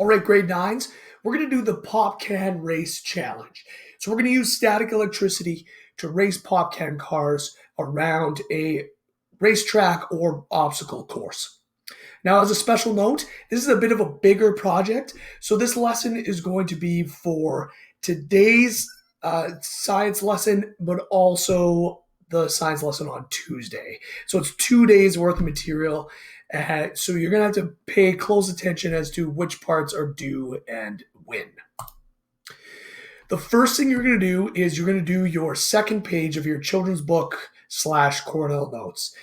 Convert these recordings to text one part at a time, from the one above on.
All right, grade nines, we're going to do the pop can race challenge. So we're going to use static electricity to race pop can cars around a racetrack or obstacle course. Now, as a special note, this is a bit of a bigger project. So this lesson is going to be for today's science lesson, but also the science lesson on Tuesday. So it's 2 days worth of material. So you're going to have to pay close attention as to which parts are due and when. The first thing you're going to do is you're going to do your second page of your children's book / Cornell Notes.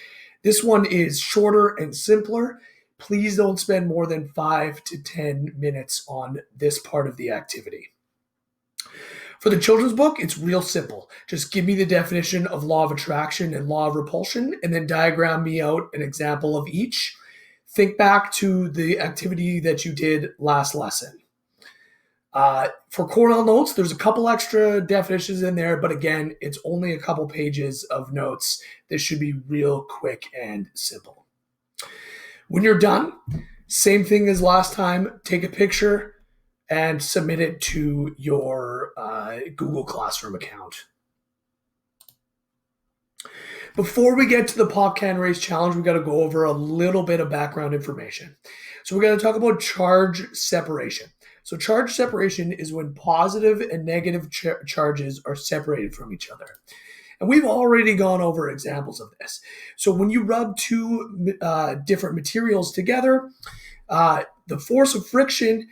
This one is shorter and simpler. Please don't spend more than 5 to 10 minutes on this part of the activity. For the children's book, it's real simple. Just give me the definition of law of attraction and law of repulsion, and then diagram me out an example of each. Think back to the activity that you did last lesson. For Cornell Notes, there's a couple extra definitions in there, but again, it's only a couple pages of notes. This should be real quick and simple. When you're done, same thing as last time, take a picture and submit it to your Google Classroom account. Before we get to the Pop Can Race Challenge, we got to go over a little bit of background information. So we're going to talk about charge separation. So charge separation is when positive and negative charges are separated from each other. And we've already gone over examples of this. So when you rub two different materials together, the force of friction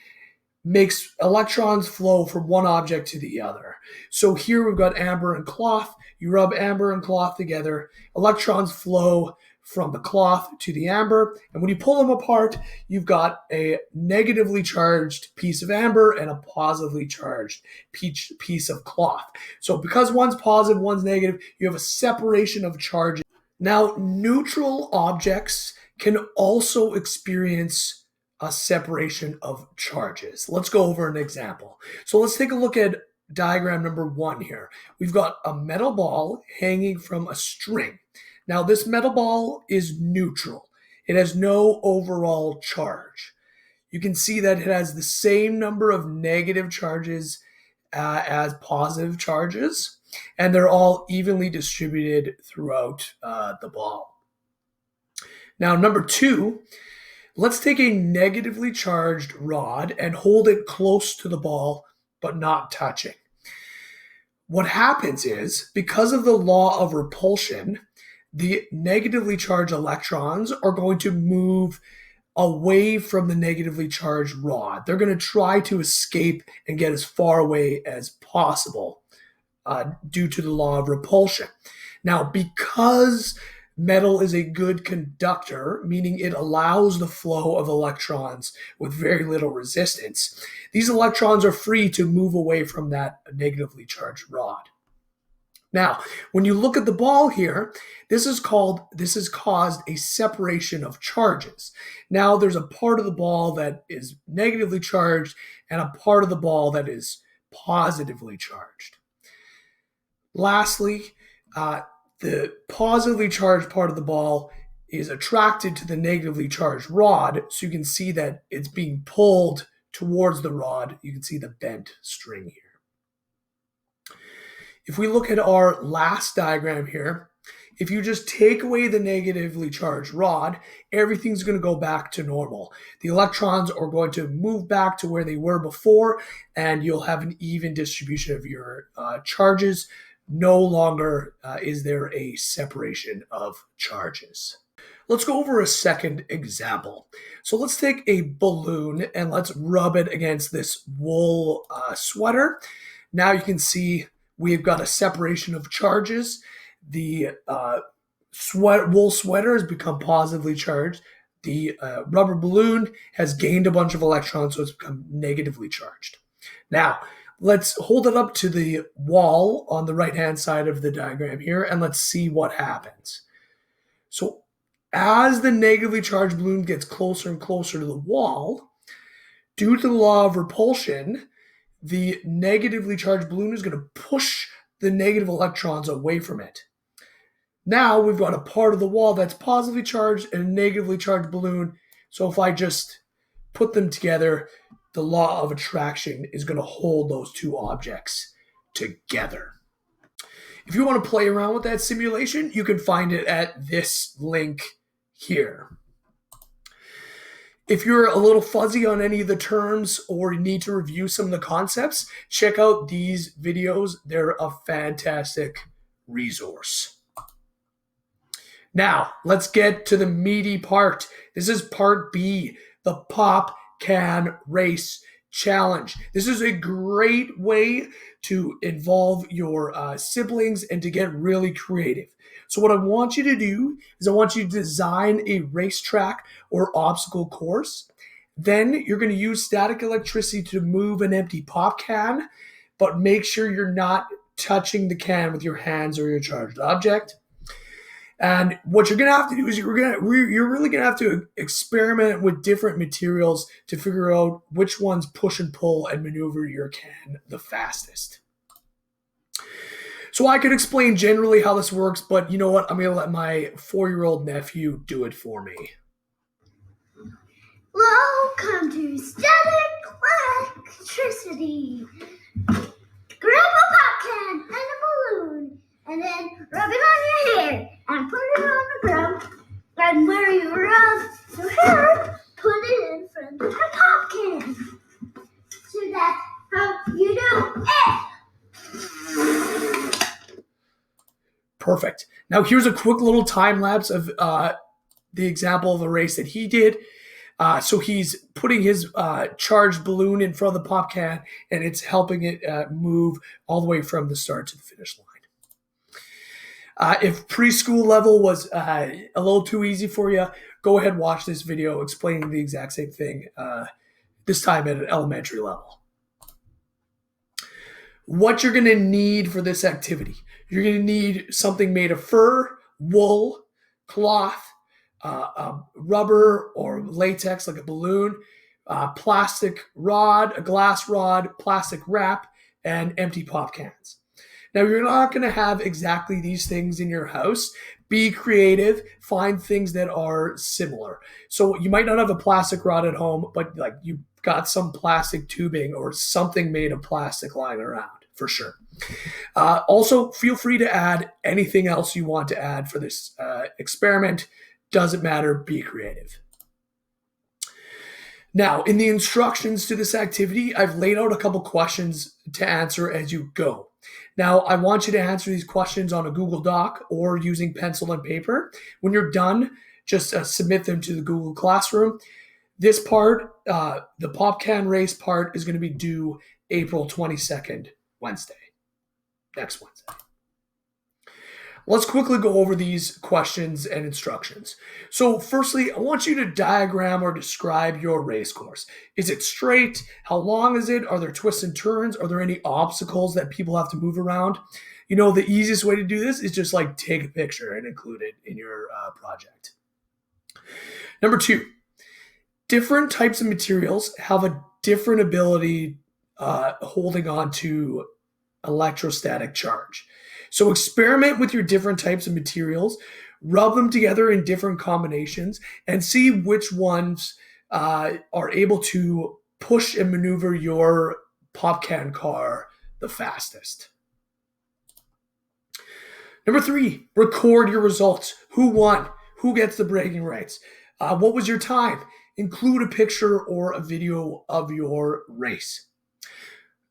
makes electrons flow from one object to the other. So here we've got amber and cloth. You rub amber and cloth together, electrons flow from the cloth to the amber. And when you pull them apart, you've got a negatively charged piece of amber and a positively charged piece of cloth. So because one's positive, one's negative, you have a separation of charges. Now, neutral objects can also experience a separation of charges. Let's go over an example. So let's take a look at diagram number 1 here. We've got a metal ball hanging from a string. Now this metal ball is neutral. It has no overall charge. You can see that it has the same number of negative charges as positive charges, and they're all evenly distributed throughout the ball. Now number 2, let's take a negatively charged rod and hold it close to the ball, but not touching. What happens is, because of the law of repulsion, the negatively charged electrons are going to move away from the negatively charged rod. They're going to try to escape and get as far away as possible due to the law of repulsion. Now, because metal is a good conductor, meaning it allows the flow of electrons with very little resistance, these electrons are free to move away from that negatively charged rod. Now, when you look at the ball here, this has caused a separation of charges. Now there's a part of the ball that is negatively charged and a part of the ball that is positively charged. Lastly, the positively charged part of the ball is attracted to the negatively charged rod, so you can see that it's being pulled towards the rod. You can see the bent string here. If we look at our last diagram here, if you just take away the negatively charged rod, everything's going to go back to normal. The electrons are going to move back to where they were before, and you'll have an even distribution of your charges. No longer is there a separation of charges. Let's go over a second example. So let's take a balloon and let's rub it against this wool sweater. Now you can see we've got a separation of charges. The wool sweater has become positively charged. The rubber balloon has gained a bunch of electrons, so it's become negatively charged. Now, let's hold it up to the wall on the right-hand side of the diagram here, and let's see what happens. So as the negatively charged balloon gets closer and closer to the wall, due to the law of repulsion, the negatively charged balloon is going to push the negative electrons away from it. Now we've got a part of the wall that's positively charged and a negatively charged balloon. So if I just put them together, the law of attraction is going to hold those two objects together. If you want to play around with that simulation, you can find it at this link here. If you're a little fuzzy on any of the terms or need to review some of the concepts, check out these videos. They're a fantastic resource. Now, let's get to the meaty part. This is part B, the Pop Can Race Challenge. This is a great way to involve your siblings and to get really creative. So what I want you to do is I want you to design a racetrack or obstacle course. Then you're going to use static electricity to move an empty pop can, but make sure you're not touching the can with your hands or your charged object. And what you're going to have to do is you're really going to have to experiment with different materials to figure out which ones push and pull and maneuver your can the fastest. So I could explain generally how this works, but you know what? I'm going to let my 4-year-old nephew do it for me. Welcome to static electricity. Grab a pop can and a balloon, and then rub it on your hair and put it on the ground. And where you rub your hair, put it in front of the pop can. So that's how you do it. Perfect. Now here's a quick little time lapse of the example of a race that he did. So he's putting his charged balloon in front of the pop can, and it's helping it move all the way from the start to the finish line. If preschool level was a little too easy for you, go ahead and watch this video explaining the exact same thing, this time at an elementary level. What you're going to need for this activity. You're going to need something made of fur, wool, cloth, rubber or latex like a balloon, plastic rod, a glass rod, plastic wrap, and empty pop cans. Now, you're not going to have exactly these things in your house. Be creative. Find things that are similar. So you might not have a plastic rod at home, but like you got some plastic tubing or something made of plastic lying around for sure. Also, feel free to add anything else you want to add for this experiment. Doesn't matter. Be creative. Now, in the instructions to this activity, I've laid out a couple questions to answer as you go. Now, I want you to answer these questions on a Google Doc or using pencil and paper. When you're done, just submit them to the Google Classroom. This part, the Pop Can Race part, is going to be due April 22nd, Wednesday, next Wednesday. Let's quickly go over these questions and instructions. So firstly, I want you to diagram or describe your race course. Is it straight? How long is it? Are there twists and turns? Are there any obstacles that people have to move around? You know, the easiest way to do this is just like take a picture and include it in your project. Number 2, different types of materials have a different ability holding on to electrostatic charge. So experiment with your different types of materials, rub them together in different combinations, and see which ones are able to push and maneuver your pop can car the fastest. Number 3, record your results. Who won? Who gets the bragging rights? What was your time? Include a picture or a video of your race.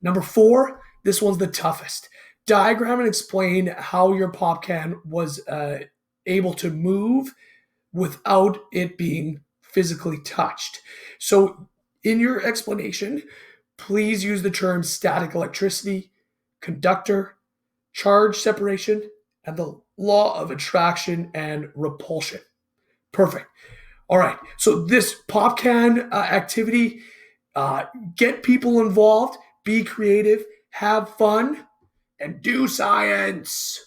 Number 4, this one's the toughest. Diagram and explain how your pop can was able to move without it being physically touched. So in your explanation, please use the terms static electricity, conductor, charge separation, and the law of attraction and repulsion. Perfect. All right. So this pop can activity, get people involved, be creative, have fun, and do science.